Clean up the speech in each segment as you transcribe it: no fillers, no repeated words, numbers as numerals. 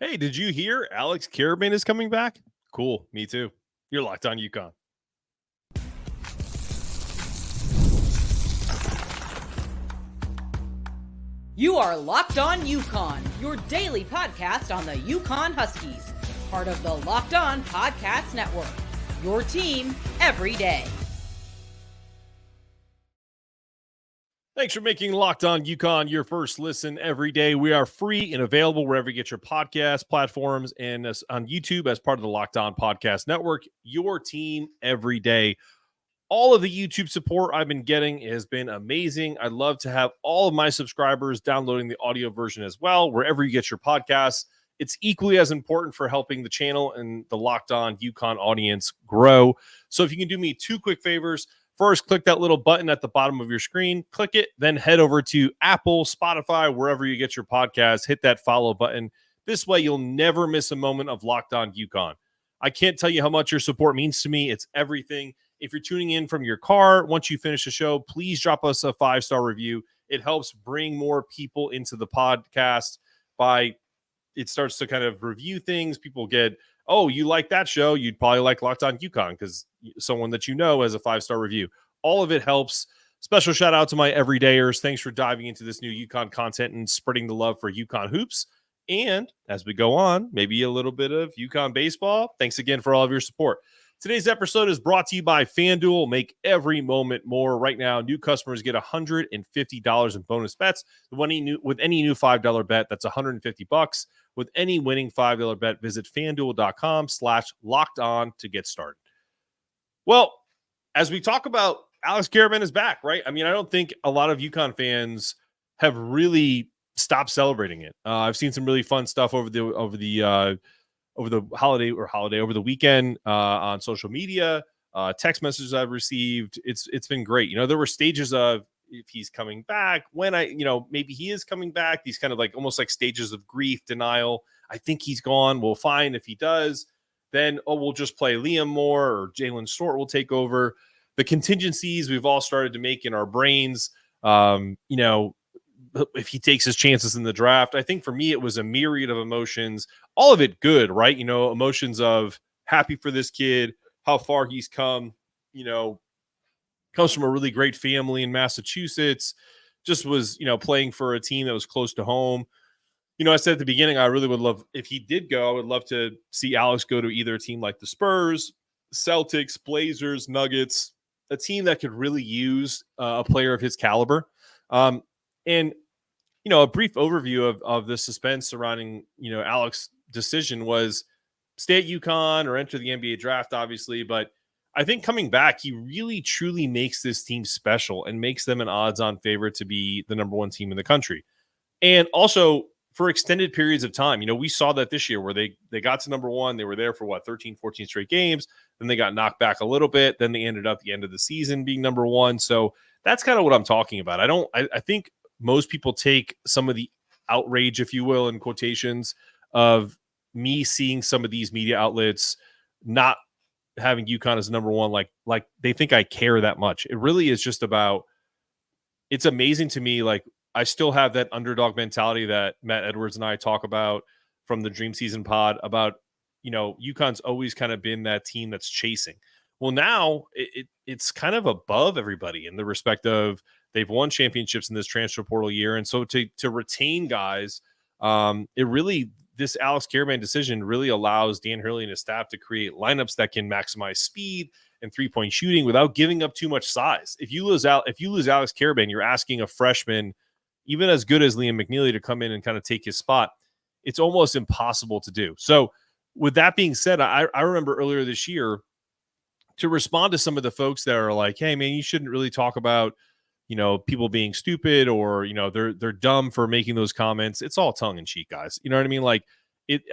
Hey, did you hear Alex Karaban is coming back? Cool, me too. You're Locked On UConn. You are Locked On UConn, your daily podcast on the Yukon Huskies, part of the Locked On Podcast Network, your team every day. Thanks for making Locked On UConn your first listen every day. We are free and available wherever you get your podcast platforms and on YouTube as part of the Locked On Podcast Network, your team every day. All of the YouTube support I've been getting has been amazing. I'd love to have all of my subscribers downloading the audio version as well, wherever you get your podcasts. It's equally as important for helping the channel and the Locked On UConn audience grow. So if you can do me two quick favors. First, click that little button at the bottom of your screen, click it, then head over to Apple, Spotify, wherever you get your podcasts, hit that follow button. This way, you'll never miss a moment of Locked On UConn. I can't tell you how much your support means to me. It's everything. If you're tuning in from your car, once you finish the show, please drop us a 5-star review. It helps bring more people into the podcast it starts to kind of review things. People get, oh, you like that show, you'd probably like Locked On UConn because someone that you know has a 5-star review. All of it helps. Special shout out to my everydayers. Thanks for diving into this new UConn content and spreading the love for UConn hoops. And as we go on, maybe a little bit of Uconn baseball. Thanks again for all of your support. Today's episode is brought to you by FanDuel. Make every moment more. Right now, new customers get $150 in bonus bets with any new $5 bet. That's $150. With any winning $5 bet, visit FanDuel.com/locked-on to get started. Well, as we talk about, Alex Karaban is back, right? I mean, I don't think a lot of UConn fans have really stopped celebrating it. I've seen some really fun stuff over the weekend on social media, text messages I've received. It's been great. You know, there were stages of if he's coming back, maybe he is coming back. These kind of like almost like stages of grief, denial. I think he's gone. Well, fine if he does. Then we'll just play Liam more or Jalen Stewart will take over. The contingencies we've all started to make in our brains. If he takes his chances in the draft, I think for me it was a myriad of emotions. All of it good, right? You know, emotions of happy for this kid, how far he's come, comes from a really great family in Massachusetts, just was, playing for a team that was close to home. I said at the beginning, I really would love, if he did go, I would love to see Alex go to either a team like the Spurs, Celtics, Blazers, Nuggets, a team that could really use a player of his caliber. And a brief overview of the suspense surrounding, Alex's decision was stay at UConn or enter the NBA draft, obviously. But I think coming back, he really, truly makes this team special and makes them an odds-on favorite to be the number one team in the country. And also for extended periods of time, we saw that this year where they got to number one. They were there for 13, 14 straight games. Then they got knocked back a little bit. Then they ended up at the end of the season being number one. So that's kind of what I'm talking about. I think most people take some of the outrage, if you will, in quotations, of me seeing some of these media outlets not having UConn as number one, like they think I care that much. It really is just about, it's amazing to me. Like I still have that underdog mentality that Matt Edwards and I talk about from the Dream Season pod about, UConn's always kind of been that team that's chasing. Well, now it's kind of above everybody in the respect of they've won championships in this transfer portal year. And so to retain guys, this Alex Karaban decision really allows Dan Hurley and his staff to create lineups that can maximize speed and three-point shooting without giving up too much size. If you lose Alex Karaban, you're asking a freshman, even as good as Liam McNeely, to come in and kind of take his spot. It's almost impossible to do. So with that being said, I remember earlier this year to respond to some of the folks that are like, hey, man, you shouldn't really talk about, people being stupid or, they're dumb for making those comments. It's all tongue in cheek, guys. You know what I mean? Like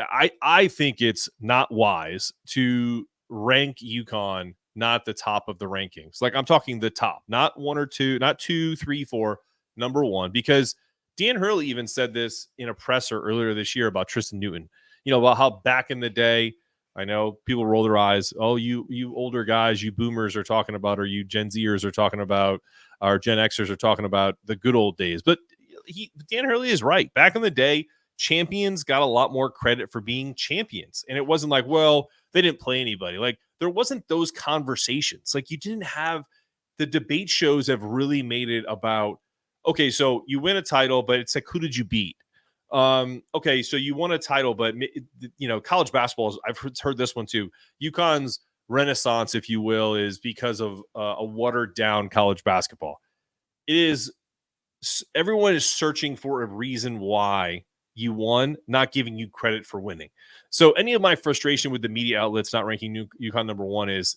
I think it's not wise to rank UConn not the top of the rankings. Like I'm talking the top, not one or two, not 2, 3, 4, number one, because Dan Hurley even said this in a presser earlier this year about Tristan Newton, about how back in the day, I know people roll their eyes. Oh, you older guys, you boomers are talking about, or you Gen Zers are talking about, or Gen Xers are talking about the good old days. But Dan Hurley is right. Back in the day, champions got a lot more credit for being champions. And it wasn't like, well, they didn't play anybody. Like, there wasn't those conversations. Like, you didn't have the debate shows have really made it about, okay, so you win a title, but it's like, who did you beat? Okay, so you won a title, but college basketball, I've heard this one too. UConn's renaissance, if you will, is because of a watered down college basketball. It is, everyone is searching for a reason why you won, not giving you credit for winning. So any of my frustration with the media outlets not ranking UConn number one is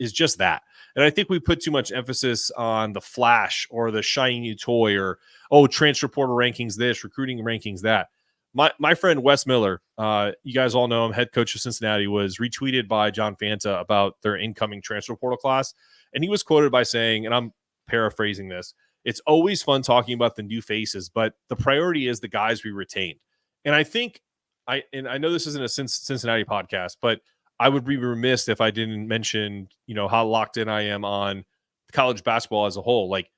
just that. And I think we put too much emphasis on the flash or the shiny new toy or, oh, transfer portal rankings this, recruiting rankings that. My friend Wes Miller, you guys all know him, head coach of Cincinnati, was retweeted by John Fanta about their incoming transfer portal class. And he was quoted by saying, and I'm paraphrasing this, it's always fun talking about the new faces, but the priority is the guys we retained. And I think I know this isn't a Cincinnati podcast, but I would be remiss if I didn't mention, how locked in I am on college basketball as a whole. Like,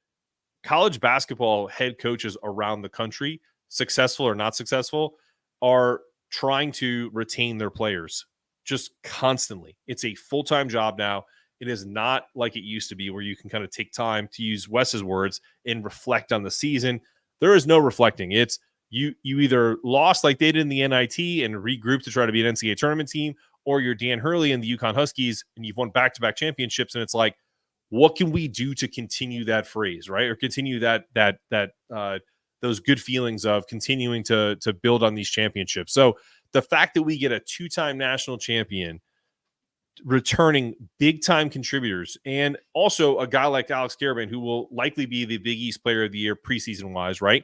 college basketball head coaches around the country, successful or not successful, are trying to retain their players just constantly. It's a full-time job now. It is not like it used to be where you can kind of take time, to use Wes's words, and reflect on the season. There is no reflecting. It's you either lost like they did in the NIT and regrouped to try to be an NCAA tournament team, or you're Dan Hurley and the Yukon Huskies and you've won back-to-back championships. And it's like, what can we do to continue that phrase, right? Or continue that those good feelings of continuing to build on these championships. So the fact that we get a two-time national champion returning big-time contributors, and also a guy like Alex Karaban, who will likely be the Big East Player of the Year preseason-wise, right?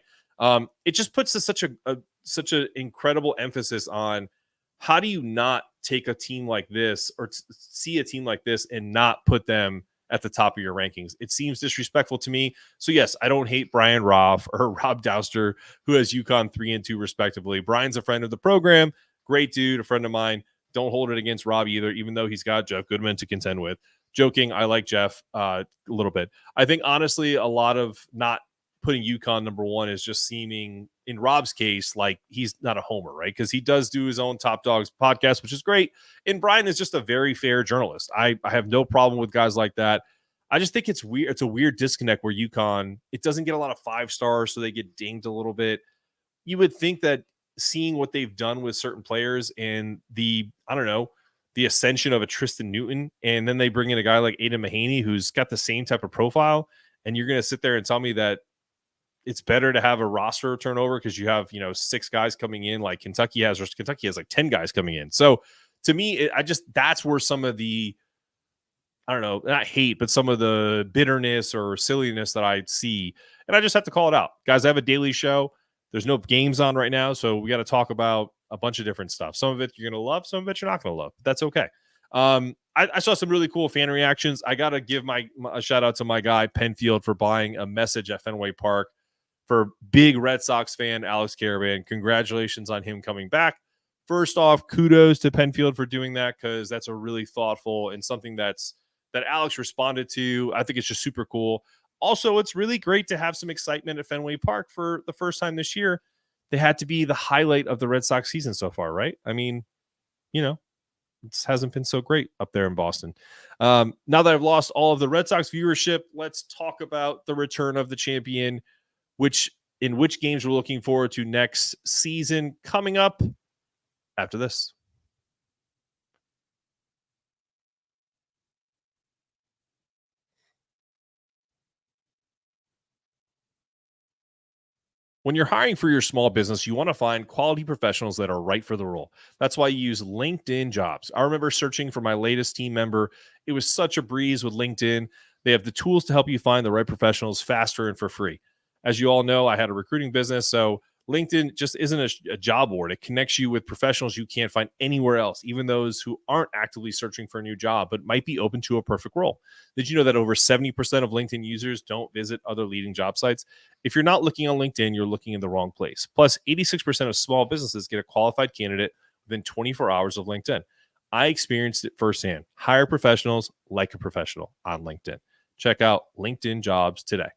It just puts such an incredible emphasis on, how do you not take a team like this or see a team like this and not put them at the top of your rankings? It seems disrespectful to me. So yes, I don't hate Brian Roth or Rob Douster, who has UConn 3 and 2 respectively. Brian's a friend of the program, great dude, a friend of mine. Don't hold it against Rob either, even though he's got Jeff Goodman to contend with. Joking, I like Jeff a little bit. I think, honestly, a lot of not putting UConn number one is just seeming, in Rob's case, like he's not a homer, right? Because he does do his own Top Dogs podcast, which is great. And Brian is just a very fair journalist. I have no problem with guys like that. I just think it's weird. It's a weird disconnect where UConn, it doesn't get a lot of 5 stars, so they get dinged a little bit. You would think that seeing what they've done with certain players and the ascension of a Tristan Newton, and then they bring in a guy like Aiden Mahaney, who's got the same type of profile, and you're going to sit there and tell me that it's better to have a roster turnover because you have, 6 guys coming in like Kentucky has, or Kentucky has like 10 guys coming in. So to me, that's where some of the, not hate, but some of the bitterness or silliness that I see. And I just have to call it out. Guys, I have a daily show. There's no games on right now, so we got to talk about a bunch of different stuff. Some of it you're going to love, some of it you're not going to love. That's okay. I saw some really cool fan reactions. I got to give a shout out to my guy, Penfield, for buying a message at Fenway Park for big Red Sox fan Alex Karaban. Congratulations on him coming back. First off, kudos to Penfield for doing that, because that's a really thoughtful and something that Alex responded to. I think it's just super cool. Also, it's really great to have some excitement at Fenway Park for the first time this year. They had to be the highlight of the Red Sox season so far, right? I mean, it hasn't been so great up there in Boston. Now that I've lost all of the Red Sox viewership, let's talk about the return of the champion, which games we're looking forward to next season, coming up after this. When you're hiring for your small business, you want to find quality professionals that are right for the role. That's why you use LinkedIn Jobs. I remember searching for my latest team member. It was such a breeze with LinkedIn. They have the tools to help you find the right professionals faster and for free. As you all know, I had a recruiting business, so LinkedIn just isn't a job board. It connects you with professionals you can't find anywhere else, even those who aren't actively searching for a new job, but might be open to a perfect role. Did you know that over 70% of LinkedIn users don't visit other leading job sites? If you're not looking on LinkedIn, you're looking in the wrong place. Plus, 86% of small businesses get a qualified candidate within 24 hours of LinkedIn. I experienced it firsthand. Hire professionals like a professional on LinkedIn. Check out LinkedIn Jobs today.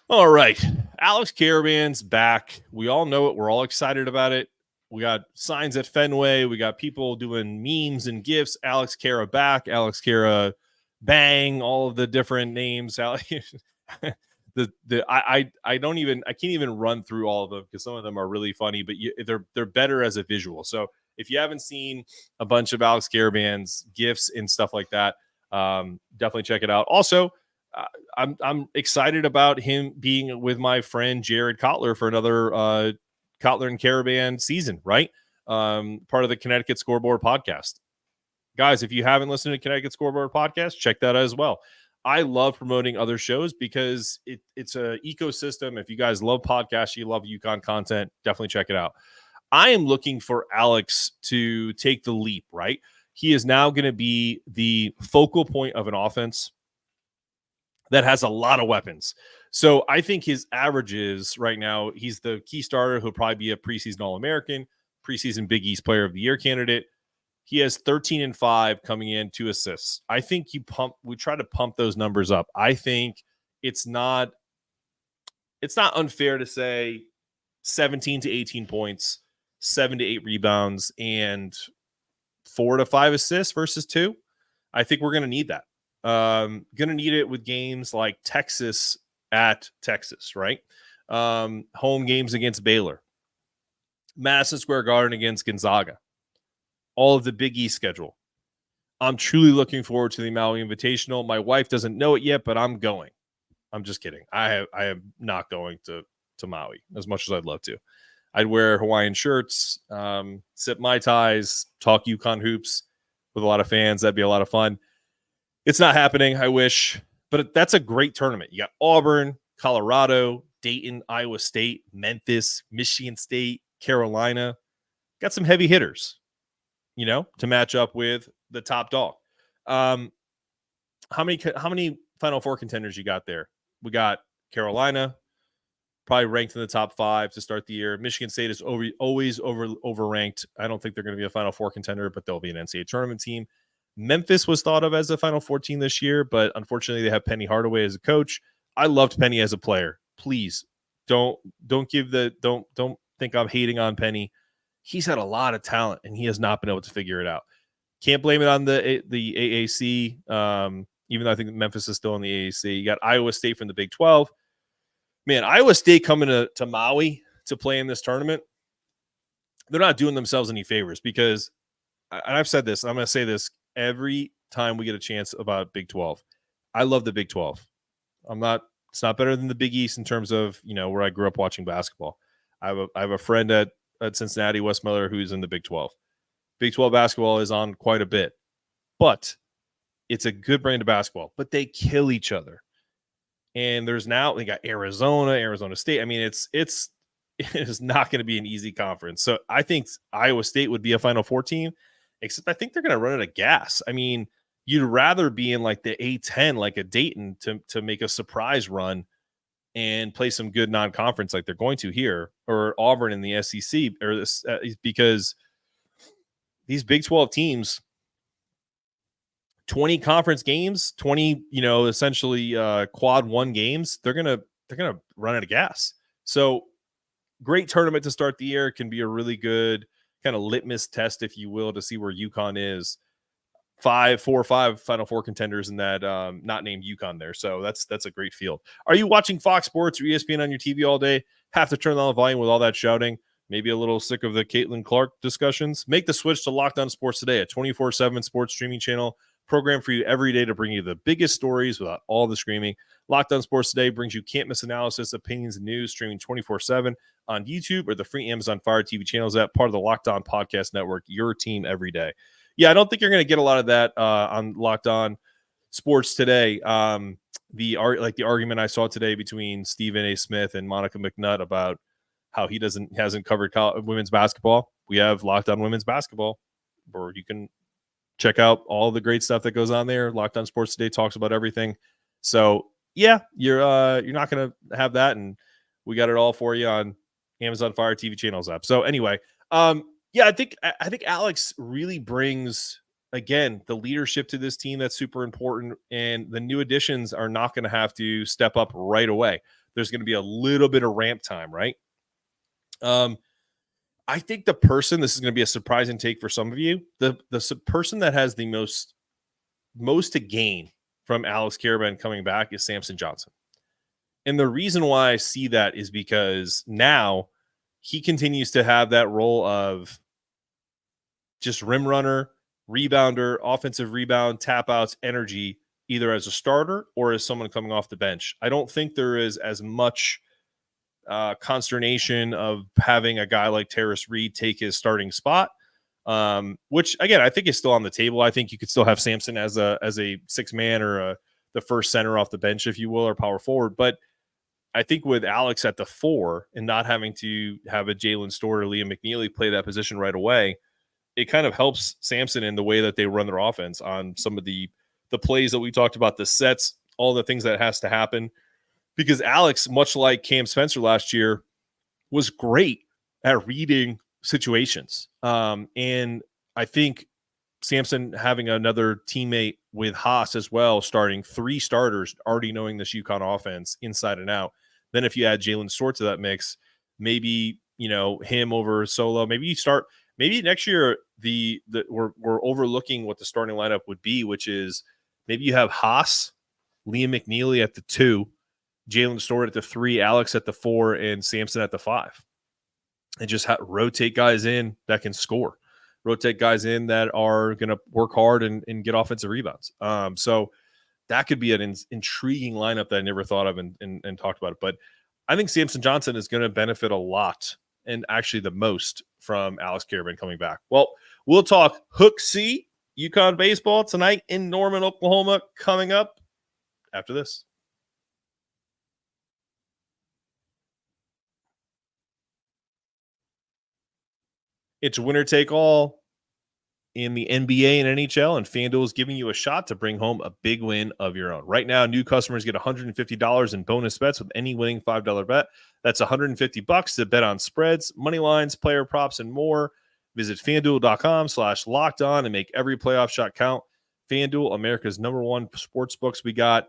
All right. Alex Karaban's back. We all know it. We're all excited about it. We got signs at Fenway. We got people doing memes and gifs. Alex Kara back. Alex Kara bang. All of the different names. I can't even run through all of them because some of them are really funny, but they're better as a visual. So if you haven't seen a bunch of Alex Karaban's gifs and stuff like that, definitely check it out. Also, I'm excited about him being with my friend Jared Kotler for another Kotler and Karaban season, right? Part of the Connecticut Scoreboard podcast. Guys, if you haven't listened to Connecticut Scoreboard podcast, check that out as well. I love promoting other shows because it's an ecosystem. If you guys love podcasts, you love UConn content, definitely check it out. I am looking for Alex to take the leap, right? He is now going to be the focal point of an offense that has a lot of weapons. So I think his averages right now, he's the key starter. He'll probably be a preseason All-American, preseason Big East Player of the Year candidate. He has 13 and 5 coming in, 2 assists. I think we try to pump those numbers up. I think it's not unfair to say 17 to 18 points, 7 to 8 rebounds, and 4 to 5 assists versus 2. I think we're going to need that. Going to need it with games like Texas at Texas, right? Home games against Baylor, Madison Square Garden against Gonzaga, all of the Big East schedule. I'm truly looking forward to the Maui Invitational. My wife doesn't know it yet, but I'm going. I'm just kidding. I am not going to Maui as much as I'd love to. I'd wear Hawaiian shirts, sip Mai Tais, talk UConn hoops with a lot of fans. That'd be a lot of fun. It's not happening, I wish, but that's a great tournament. You got Auburn, Colorado, Dayton, Iowa State, Memphis, Michigan State, Carolina. Got some heavy hitters, to match up with the top dog. How many Final Four contenders you got there? We got Carolina, probably ranked in the top 5 to start the year. Michigan State is always overranked. I don't think they're going to be a Final Four contender, but they'll be an NCAA tournament team. Memphis was thought of as a Final 14 this year, but unfortunately they have Penny Hardaway as a coach. I loved Penny as a player. Please don't think I'm hating on Penny. He's had a lot of talent and he has not been able to figure it out. Can't blame it on the AAC. Even though I think Memphis is still in the AAC. You got Iowa State from the Big 12. Man, Iowa State coming to Maui to play in this tournament, they're not doing themselves any favors because, and I've said this, I'm going to say this every time we get a chance about Big 12. I love the Big 12. It's not better than the Big East in terms of, where I grew up watching basketball. I have a friend at Cincinnati, Wes Miller, who's in the Big 12. Big 12 basketball is on quite a bit, but it's a good brand of basketball, but they kill each other. And they got Arizona State. I mean, it is not going to be an easy conference. So I think Iowa State would be a Final Four team, except I think they're going to run out of gas. I mean, you'd rather be in like the A10, like a Dayton to make a surprise run and play some good non-conference like they're going to here, or Auburn in the SEC, or this, because these Big 12 teams, 20 conference games, 20, essentially quad 1 games, they're going to run out of gas. So great tournament to start the year. Can be a really good kind of litmus test, if you will, to see where UConn is. 4 or 5 Final Four contenders in that not named UConn there. So that's a great field. Are you watching Fox Sports or ESPN on your TV all day? Have to turn down the volume with all that shouting? Maybe a little sick of the Caitlin Clark discussions? Make the switch to Locked On Sports Today, a 24/7 sports streaming channel program for you every day to bring you the biggest stories without all the screaming. Locked On Sports Today brings you can't miss analysis, opinions, and news streaming 24/7 on YouTube or the free Amazon Fire TV channels app, part of the Locked On Podcast Network, your team every day. Yeah, I don't think you're going to get a lot of that on Locked On Sports Today. The argument I saw today between Stephen A. Smith and Monica McNutt about how he hasn't covered women's basketball. We have Locked On Women's Basketball, where you can check out all the great stuff that goes on there. Locked On Sports Today talks about everything. So yeah, you're not going to have that, and we got it all for you on Amazon Fire TV channels app. So anyway, yeah, I think Alex really brings, again, the leadership to this team that's super important, and the new additions are not going to have to step up right away. there's going to be a little bit of ramp time, right? I think the person, this is going to be a surprising take for some of you, the person that has the most to gain from Alex Karaban coming back is Samson Johnson. And the reason why I see that is because now he continues to have that role of just rim runner, rebounder, offensive rebound, tap outs, energy, either as a starter or as someone coming off the bench. I don't think there is as much consternation of having a guy like Terrace Reed take his starting spot, which again I think is still on the table. I think you could still have Samson as a 6-man or the first center off the bench, if you will, or power forward. But I think with Alex at the 4 and not having to have a Jalen Stewart or Liam McNeely play that position right away, it kind of helps Samson in the way that they run their offense on some of the plays that we talked about, the sets, all the things that has to happen. Because Alex, much like Cam Spencer last year, was great at reading situations. And I think Samson having another teammate with Haas as well, starting 3 starters, already knowing this Yukon offense inside and out. Then if you add Jalen Stewart to that mix, maybe, him over Solo, maybe next year we're overlooking what the starting lineup would be, which is maybe you have Haas, Liam McNeely at the 2, Jalen Stewart at the 3, Alex at the 4, and Samson at the 5. And just rotate guys in that can score. Rotate guys in that are going to work hard and get offensive rebounds. So that could be an intriguing lineup that I never thought of and talked about it. But I think Samson Johnson is going to benefit a lot, and actually the most, from Alex Karaban coming back. Well, we'll talk Hook C, Uconn Baseball tonight in Norman, Oklahoma, coming up after this. It's winner take all in the NBA and NHL, and FanDuel is giving you a shot to bring home a big win of your own. Right now, new customers get $150 in bonus bets with any winning $5 bet. That's $150 to bet on spreads, money lines, player props, and more. Visit FanDuel.com/lockedon and make every playoff shot count. FanDuel, America's #1 sports books. We got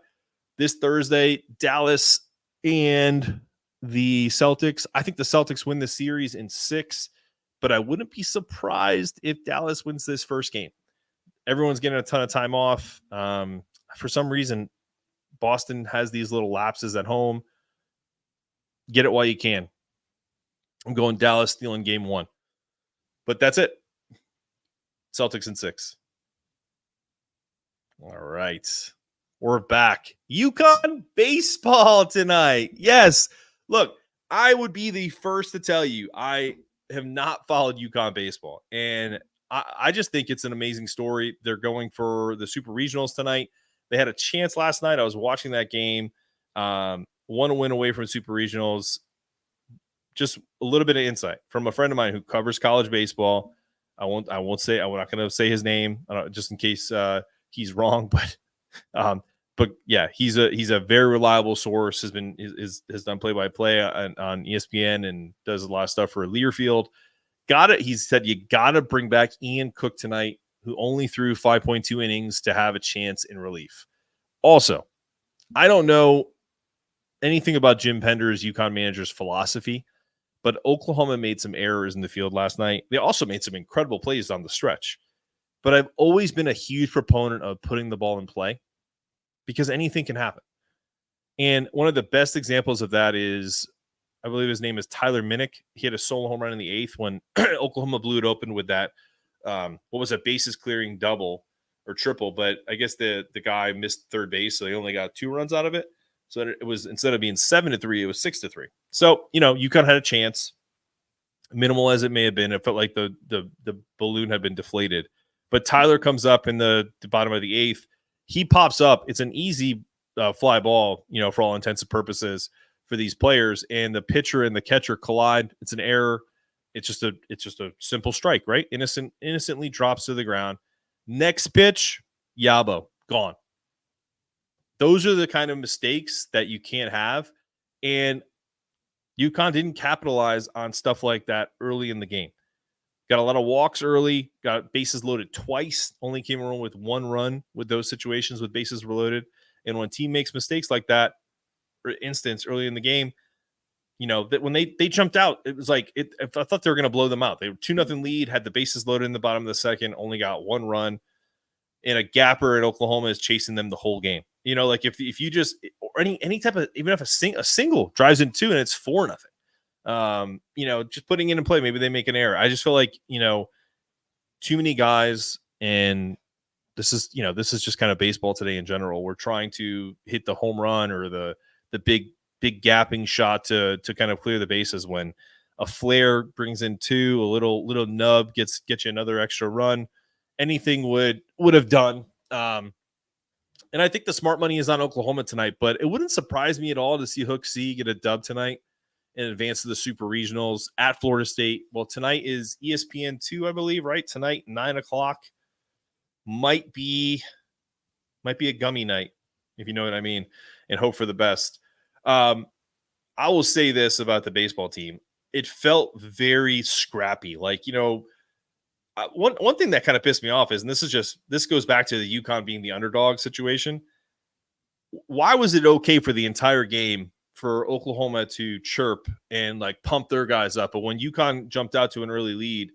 this Thursday, Dallas and the Celtics. I think the Celtics win the series in 6. But I wouldn't be surprised if Dallas wins this first game. Everyone's getting a ton of time off. For some reason, Boston has these little lapses at home. Get it while you can. I'm going Dallas stealing game 1. But that's it. Celtics in 6. All right. We're back. Uconn Baseball tonight. Yes. Look, I would be the first to tell you I have not followed Uconn Baseball, and I just think it's an amazing story. They're going for the Super Regionals tonight. They had a chance last night. I was watching that game. 1 win away from Super Regionals. Just a little bit of insight from a friend of mine who covers college baseball. I'm not going to say his name just in case he's wrong, but yeah, he's a very reliable source. Has done play-by-play on ESPN and does a lot of stuff for Learfield. He said you gotta bring back Ian Cook tonight, who only threw 5.2 innings to have a chance in relief. Also, I don't know anything about Jim Pender's Yukon manager's philosophy, but Oklahoma made some errors in the field last night. They also made some incredible plays on the stretch. But I've always been a huge proponent of putting the ball in play, because anything can happen. And one of the best examples of that is, I believe his name is Tyler Minnick. He had a solo home run in the 8th when Oklahoma blew it open with that, bases clearing double or triple. But I guess the guy missed third base, so they only got 2 runs out of it. So it was, instead of being 7-3, it was 6-3. So, UConn had a chance, minimal as it may have been. It felt like the balloon had been deflated. But Tyler comes up in the bottom of the 8th. He pops up. It's an easy fly ball, for all intents and purposes for these players. And the pitcher and the catcher collide. It's an error. It's just a simple strike, right? Innocently drops to the ground. Next pitch, Yabo, gone. Those are the kind of mistakes that you can't have. And UConn didn't capitalize on stuff like that early in the game. Got a lot of walks early, got bases loaded twice, only came around with 1 run with those situations with bases loaded. And when a team makes mistakes like that, instance early in the game, that when they jumped out, it was like I thought they were going to blow them out. They were 2-0 lead, had the bases loaded in the bottom of the second, only got one run, and a gapper in Oklahoma is chasing them the whole game. Like if you just, or any type of, even if a single drives in 2 and it's 4-0, just putting it in play, maybe they make an error. I just feel like, too many guys, and this is just kind of baseball today in general. We're trying to hit the home run or the big gapping shot to kind of clear the bases, when a flare brings in 2, a little nub gets you another extra run. Anything would have done. And I think the smart money is on Oklahoma tonight, but it wouldn't surprise me at all to see Hook C get a dub tonight in advance of the Super Regionals at Florida State. Well, tonight is ESPN2, I believe, right? Tonight, 9:00. Might be a gummy night, if you know what I mean, and hope for the best. I will say this about the baseball team. It felt very scrappy. Like, one thing that kind of pissed me off is, and this goes back to the Yukon being the underdog situation. Why was it okay for the entire game for Oklahoma to chirp and like pump their guys up, but when Yukon jumped out to an early lead,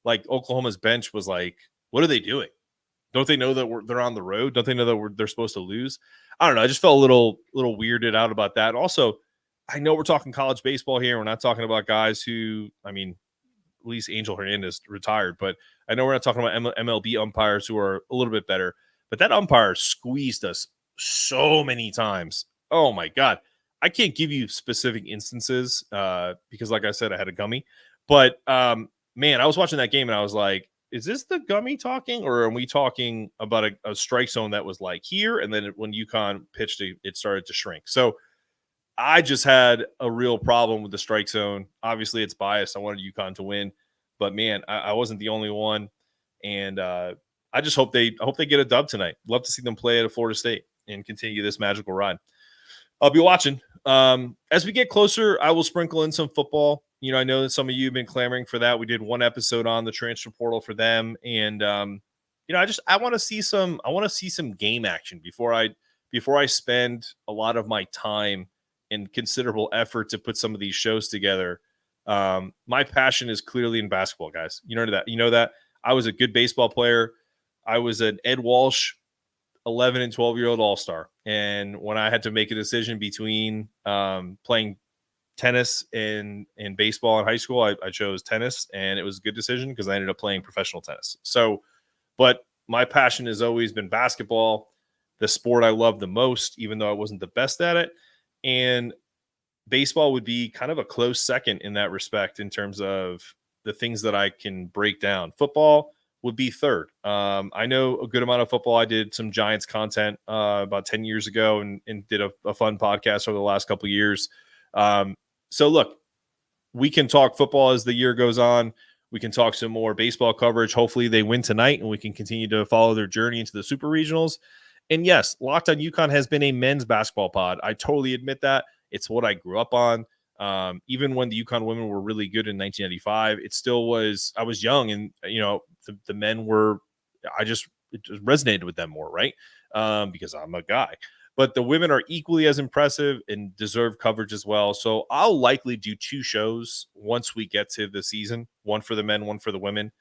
like Oklahoma's bench was like, what are they doing? Don't they know that they're on the road? Don't they know that they're supposed to lose? I don't know. I just felt a little weirded out about that. Also, I know we're talking college baseball here. We're not talking about guys who, at least Angel Hernandez retired, but I know we're not talking about MLB umpires who are a little bit better. But that umpire squeezed us so many times. Oh my God. I can't give you specific instances because, like I said, I had a gummy. But man, I was watching that game and I was like, is this the gummy talking, or are we talking about a strike zone that was like here, and then when Yukon pitched it started to shrink? So I just had a real problem with the strike zone. Obviously, it's biased. I wanted Yukon to win, but man, I wasn't the only one. And I just hope they get a dub tonight. Love to see them play at Florida State and continue this magical ride. I'll be watching. As we get closer, I will sprinkle in some football. I know that some of you have been clamoring for that. We did one episode on the transfer portal for them, and I want to see some game action before I spend a lot of my time and considerable effort to put some of these shows together. My passion is clearly in basketball, guys. You know that I was a good baseball player. I was an Ed Walsh 11 and 12-year-old all-star. And when I had to make a decision between playing tennis and baseball in high school, I chose tennis, and it was a good decision because I ended up playing professional tennis. So, but my passion has always been basketball, the sport I love the most, even though I wasn't the best at it. And baseball would be kind of a close second in that respect in terms of the things that I can break down. Football would be third. I know a good amount of football. I did some Giants content about 10 years ago and did a fun podcast over the last couple of years. So look, we can talk football as the year goes on. We can talk some more baseball coverage. Hopefully they win tonight and we can continue to follow their journey into the Super Regionals. And yes, Locked On UConn has been a men's basketball pod. I totally admit that. It's what I grew up on. Even when the Yukon women were really good in 1995, it still was, I was young, and the men were, it just resonated with them more, right? Because I'm a guy. But the women are equally as impressive and deserve coverage as well. So I'll likely do 2 shows once we get to the season, one for the men, one for the women.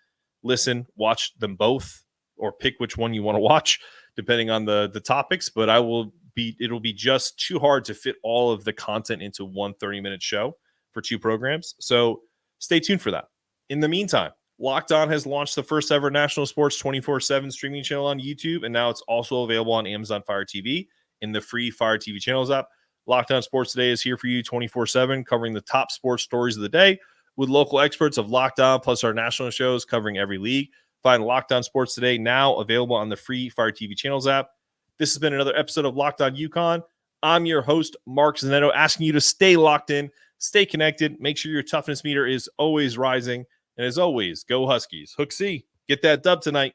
Listen, watch them both, or pick which one you want to watch, depending on the topics. But it'll be just too hard to fit all of the content into one 30-minute show for 2 programs. So stay tuned for that. In the meantime, Locked On has launched the first ever national sports 24/7 streaming channel on YouTube, and now it's also available on Amazon Fire TV in the free Fire TV channels app. Locked On Sports Today is here for you 24/7, covering the top sports stories of the day with local experts of Locked On, plus our national shows covering every league. Find Locked On Sports Today now available on the free Fire TV channels app. This has been another episode of Locked On UConn. I'm your host, Mark Zanetto, asking you to stay locked in, stay connected, make sure your toughness meter is always rising. And as always, go Huskies. Hook C, get that dub tonight.